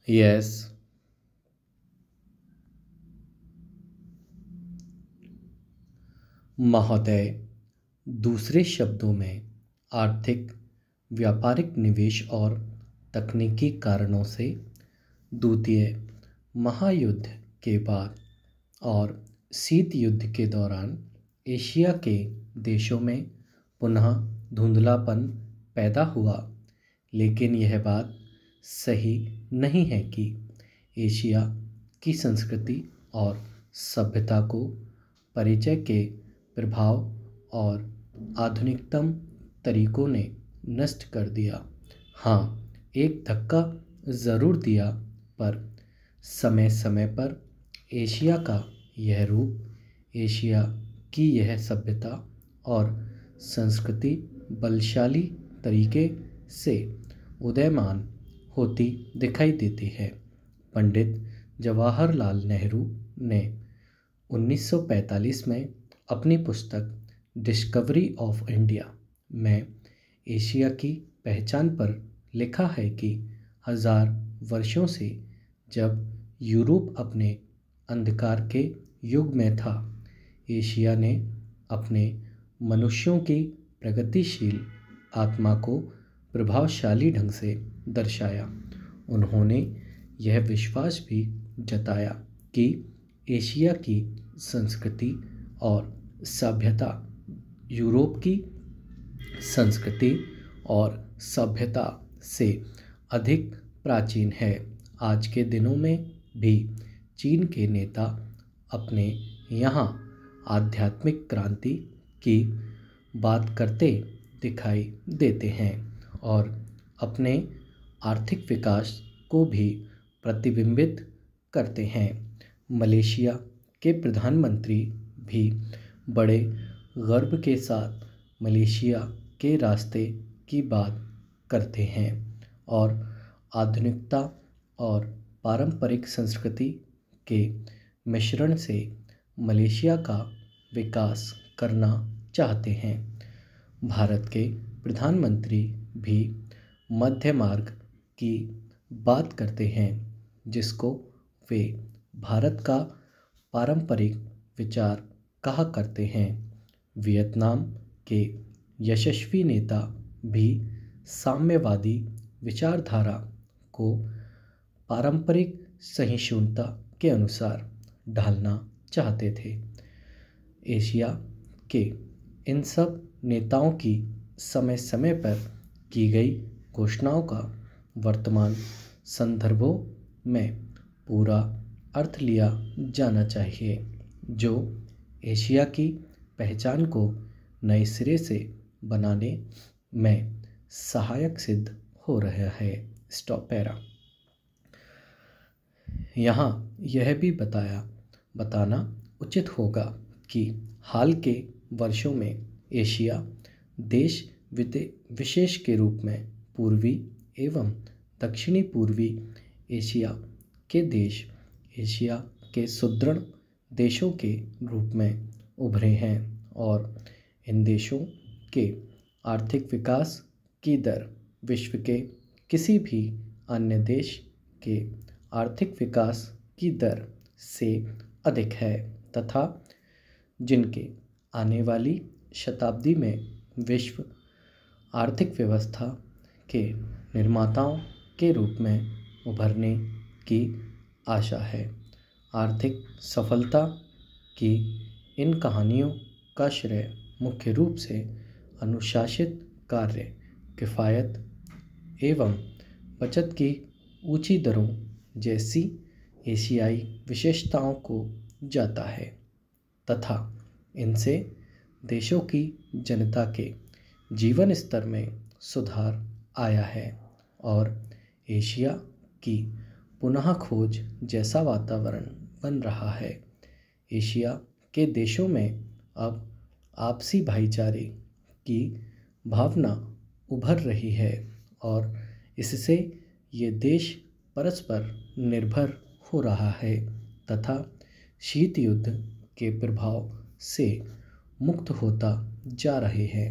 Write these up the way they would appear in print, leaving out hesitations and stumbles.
Yes. महोदय, दूसरे शब्दों में आर्थिक व्यापारिक निवेश और तकनीकी कारणों से द्वितीय महायुद्ध के बाद और शीत युद्ध के दौरान एशिया के देशों में पुनः धुंधलापन पैदा हुआ। लेकिन यह बात सही नहीं है कि एशिया की संस्कृति और सभ्यता को परिचय के प्रभाव और आधुनिकतम तरीकों ने नष्ट कर दिया। हाँ, एक धक्का ज़रूर दिया, पर समय समय पर एशिया का यह रूप, एशिया की यह सभ्यता और संस्कृति बलशाली तरीके से उदयमान होती दिखाई देती है। पंडित जवाहरलाल नेहरू ने 1945 में अपनी पुस्तक डिस्कवरी ऑफ इंडिया में एशिया की पहचान पर लिखा है कि 1000 वर्षों से जब यूरोप अपने अंधकार के युग में था, एशिया ने अपने मनुष्यों की प्रगतिशील आत्मा को प्रभावशाली ढंग से दर्शाया। उन्होंने यह विश्वास भी जताया कि एशिया की संस्कृति और सभ्यता यूरोप की संस्कृति और सभ्यता से अधिक प्राचीन है। आज के दिनों में भी चीन के नेता अपने यहाँ आध्यात्मिक क्रांति की बात करते दिखाई देते हैं और अपने आर्थिक विकास को भी प्रतिबिंबित करते हैं। मलेशिया के प्रधानमंत्री भी बड़े गर्व के साथ मलेशिया के रास्ते की बात करते हैं और आधुनिकता और पारंपरिक संस्कृति के मिश्रण से मलेशिया का विकास करना चाहते हैं। भारत के प्रधानमंत्री भी मध्य मार्ग की बात करते हैं, जिसको वे भारत का पारंपरिक विचार कहा करते हैं। वियतनाम के यशस्वी नेता भी साम्यवादी विचारधारा को पारंपरिक सहिष्णुता के अनुसार ढालना चाहते थे। एशिया के इन सब नेताओं की समय समय पर की गई घोषणाओं का वर्तमान संदर्भों में पूरा अर्थ लिया जाना चाहिए, जो एशिया की पहचान को नए सिरे से बनाने में सहायक सिद्ध हो रहा है। Stop para. यहाँ यह भी बताना उचित होगा कि हाल के वर्षों में एशिया देश विशेष के रूप में पूर्वी एवं दक्षिणी पूर्वी एशिया के देश एशिया के सुदृढ़ देशों के रूप में उभरे हैं और इन देशों के आर्थिक विकास की दर विश्व के किसी भी अन्य देश के आर्थिक विकास की दर से अधिक है तथा जिनके आने वाली शताब्दी में विश्व आर्थिक व्यवस्था के निर्माताओं के रूप में उभरने की आशा है। आर्थिक सफलता की इन कहानियों का श्रेय मुख्य रूप से अनुशासित कार्य, किफ़ायत एवं बचत की ऊंची दरों जैसी एशियाई विशेषताओं को जाता है तथा इनसे देशों की जनता के जीवन स्तर में सुधार आया है और एशिया की पुनः खोज जैसा वातावरण बन रहा है। एशिया के देशों में अब आपसी भाईचारे की भावना उभर रही है और इससे ये देश परस्पर निर्भर हो रहा है तथा शीत युद्ध के प्रभाव से मुक्त होता जा रहे हैं।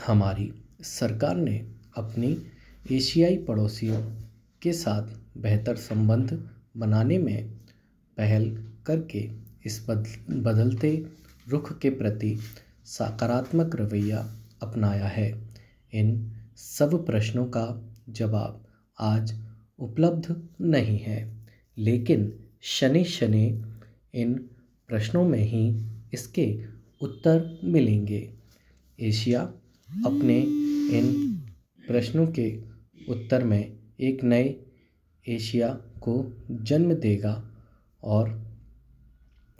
हमारी सरकार ने अपनी एशियाई पड़ोसियों के साथ बेहतर संबंध बनाने में पहल करके इस बदलते रुख के प्रति सकारात्मक रवैया अपनाया है। इन सब प्रश्नों का जवाब आज उपलब्ध नहीं है, लेकिन शनि शनि इन प्रश्नों में ही इसके उत्तर मिलेंगे। एशिया अपने इन प्रश्नों के उत्तर में एक नए एशिया को जन्म देगा और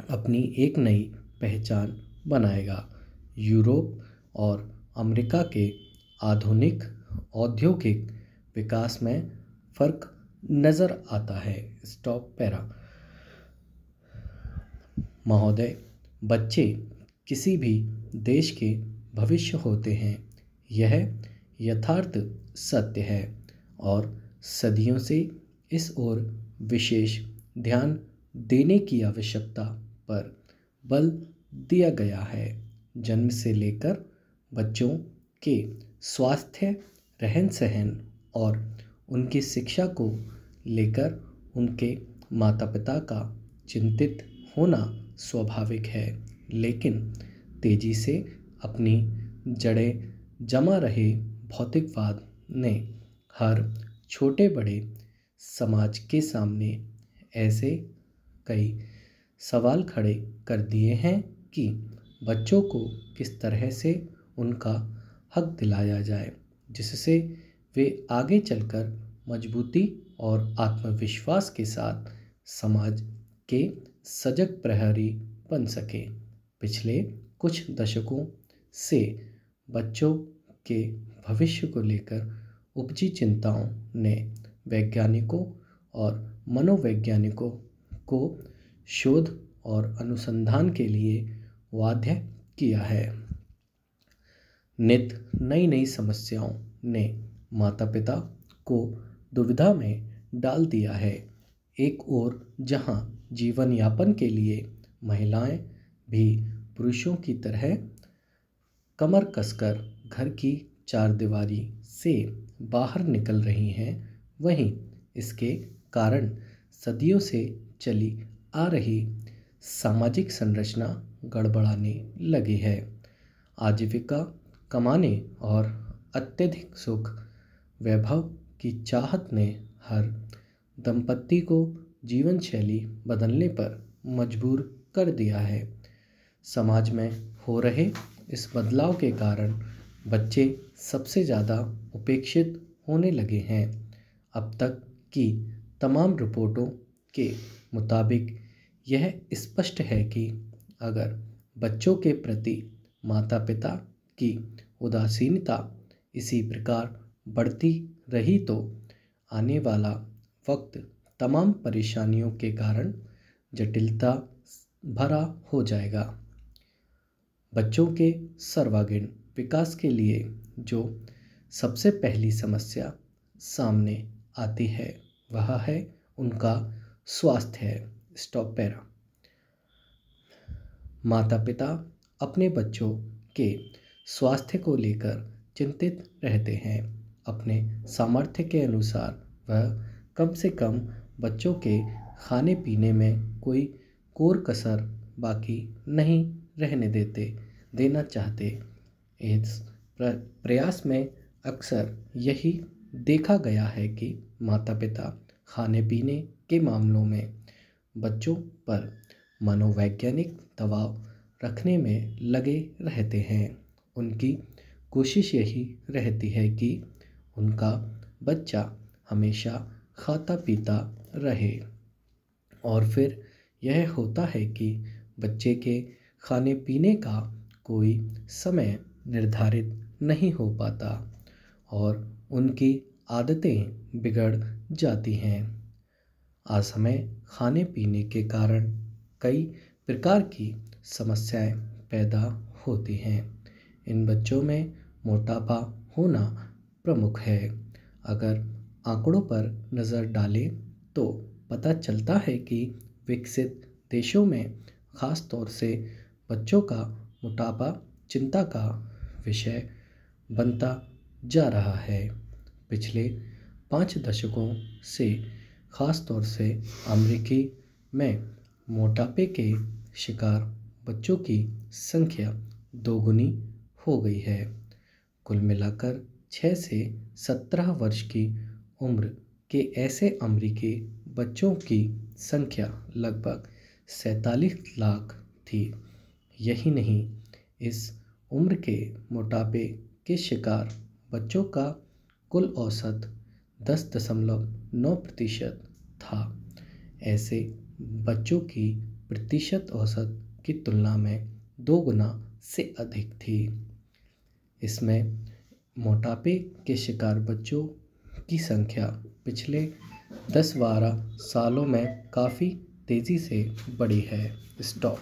अपनी एक नई पहचान बनाएगा। यूरोप और अमेरिका के आधुनिक औद्योगिक विकास में फर्क नज़र आता है। Stop para. महोदय, बच्चे किसी भी देश के भविष्य होते हैं, यह यथार्थ सत्य है और सदियों से इस ओर विशेष ध्यान देने की आवश्यकता पर बल दिया गया है। जन्म से लेकर बच्चों के स्वास्थ्य, रहन सहन और उनकी शिक्षा को लेकर उनके माता पिता का चिंतित होना स्वाभाविक है, लेकिन तेजी से अपनी जड़ें जमा रहे भौतिकवाद ने हर छोटे बड़े समाज के सामने ऐसे कई सवाल खड़े कर दिए हैं कि बच्चों को किस तरह से उनका हक दिलाया जाए, जिससे वे आगे चलकर मजबूती और आत्मविश्वास के साथ समाज के सजग प्रहरी बन सके। पिछले कुछ दशकों से बच्चों के भविष्य को लेकर उपजी चिंताओं ने वैज्ञानिकों और मनोवैज्ञानिकों को शोध और अनुसंधान के लिए बाध्य किया है। नित नई नई समस्याओं ने माता पिता को दुविधा में डाल दिया है। एक ओर जहां जीवन यापन के लिए महिलाएं भी पुरुषों की तरह कमर कसकर घर की चारदीवारी से बाहर निकल रही हैं, वहीं इसके कारण सदियों से चली आ रही सामाजिक संरचना गड़बड़ाने लगी है। आजीविका कमाने और अत्यधिक सुख वैभव की चाहत ने हर दंपत्ति को जीवन शैली बदलने पर मजबूर कर दिया है। समाज में हो रहे इस बदलाव के कारण बच्चे सबसे ज़्यादा उपेक्षित होने लगे हैं। अब तक की तमाम रिपोर्टों के मुताबिक यह स्पष्ट है कि अगर बच्चों के प्रति माता पिता की उदासीनता इसी प्रकार बढ़ती रही तो आने वाला वक्त तमाम परेशानियों के कारण जटिलता भरा हो जाएगा। बच्चों के सर्वांगीण विकास के लिए जो सबसे पहली समस्या सामने आती है वह है उनका स्वास्थ्य। Stop para. माता पिता अपने बच्चों के स्वास्थ्य को लेकर चिंतित रहते हैं। अपने सामर्थ्य के अनुसार वह कम से कम बच्चों के खाने पीने में कोई कोर कसर बाकी नहीं रहने देना चाहते। इस प्रयास में अक्सर यही देखा गया है कि माता पिता खाने पीने के मामलों में बच्चों पर मनोवैज्ञानिक दबाव रखने में लगे रहते हैं। उनकी कोशिश यही रहती है कि उनका बच्चा हमेशा खाता पीता रहे और फिर यह होता है कि बच्चे के खाने पीने का कोई समय निर्धारित नहीं हो पाता और उनकी आदतें बिगड़ जाती हैं। असमय खाने पीने के कारण कई प्रकार की समस्याएं पैदा होती हैं। इन बच्चों में मोटापा होना प्रमुख है। अगर आंकड़ों पर नज़र डालें तो पता चलता है कि विकसित देशों में ख़ास तौर से बच्चों का मोटापा चिंता का विषय बनता जा रहा है। पिछले 5 दशकों से ख़ास तौर से अमेरिकी में मोटापे के शिकार बच्चों की संख्या दोगुनी हो गई है। कुल मिलाकर 6 से 17 वर्ष की उम्र के ऐसे अमेरिकी बच्चों की संख्या लगभग 47 लाख थी। यही नहीं, इस उम्र के मोटापे के शिकार बच्चों का कुल औसत 10.9% था। ऐसे बच्चों की प्रतिशत औसत की तुलना में 2 गुना से अधिक थी। इसमें मोटापे के शिकार बच्चों की संख्या पिछले 10-12 सालों में काफ़ी तेज़ी से बढ़ी है। स्टॉप।